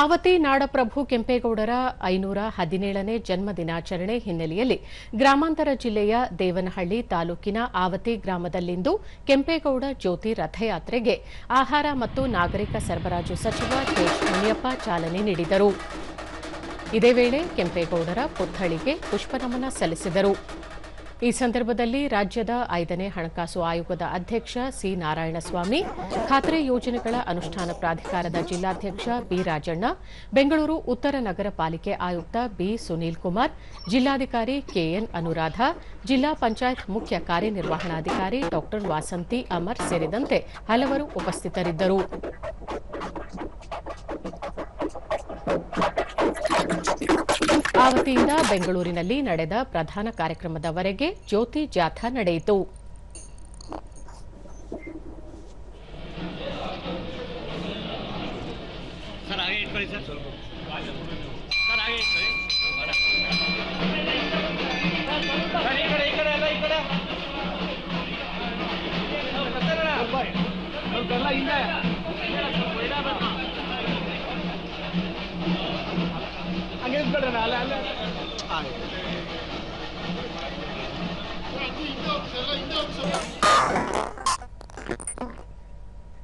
ಆವತಿ ನಾಡಪ್ರಭು ಕೆಂಪೇಗೌಡರ 517ನೇ ಜನ್ಮ ದಿನಾಚರಣೆ ಹಿನ್ನೆಲೆಯಲ್ಲಿ ಗ್ರಾಮಾಂತರ ಜಿಲ್ಲೆಯ ದೇವನಹಳ್ಳಿ ತಾಲೂಕಿನ ಆವತಿ ಗ್ರಾಮದಲ್ಲಿಂದು ಕೆಂಪೇಗೌಡ ಜ್ಯೋತಿ ರಥಯಾತ್ರೆಗೆ ಆಹಾರ ಮತ್ತು ನಾಗರಿಕ ಸರಬರಾಜು ಸಚಿವ ಕೆಎಚ್ ಮುನಿಯಪ್ಪ ಚಾಲನೆ ನೀಡಿದರು. ಇದೇ ವೇಳೆ ಕೆಂಪೇಗೌಡರ ಪುತ್ಥಳಿಗೆ ಪುಷ್ಪನಮನ ಸಲ್ಲಿಸಿದರು. ಈ ಸಂದರ್ಭದಲ್ಲಿ ರಾಜ್ಯದ 5ನೇ ಹಣಕಾಸು ಆಯೋಗದ ಅಧ್ಯಕ್ಷ ಸಿ ನಾರಾಯಣಸ್ವಾಮಿ, ಖಾತ್ರಿ ಯೋಜನೆಗಳ ಅನುಷ್ಠಾನ ಪ್ರಾಧಿಕಾರದ ಜಿಲ್ಲಾಧ್ಯಕ್ಷ ಬಿ ರಾಜಣ್ಣ, ಬೆಂಗಳೂರು ಉತ್ತರ ನಗರ ಪಾಲಿಕೆ ಆಯುಕ್ತ ಬಿ ಸುನೀಲ್ ಕುಮಾರ್, ಜಿಲ್ಲಾಧಿಕಾರಿ ಕೆಎನ್ ಅನುರಾಧ, ಜಿಲ್ಲಾ ಪಂಚಾಯತ್ ಮುಖ್ಯ ಕಾರ್ಯನಿರ್ವಹಣಾಧಿಕಾರಿ ಡಾ ವಾಸಂತಿ ಅಮರ್ ಸೇರಿದಂತೆ ಹಲವರು ಉಪಸ್ಥಿತರಿದ್ದರು. ಆವತಿಯಿಂದ ಬೆಂಗಳೂರಿನಲ್ಲಿ ನಡೆದ ಪ್ರಧಾನ ಕಾರ್ಯಕ್ರಮದವರೆಗೆ ಜ್ಯೋತಿ ಜಾಥಾ ನಡೆಯಿತು. ಅಲ್ಲ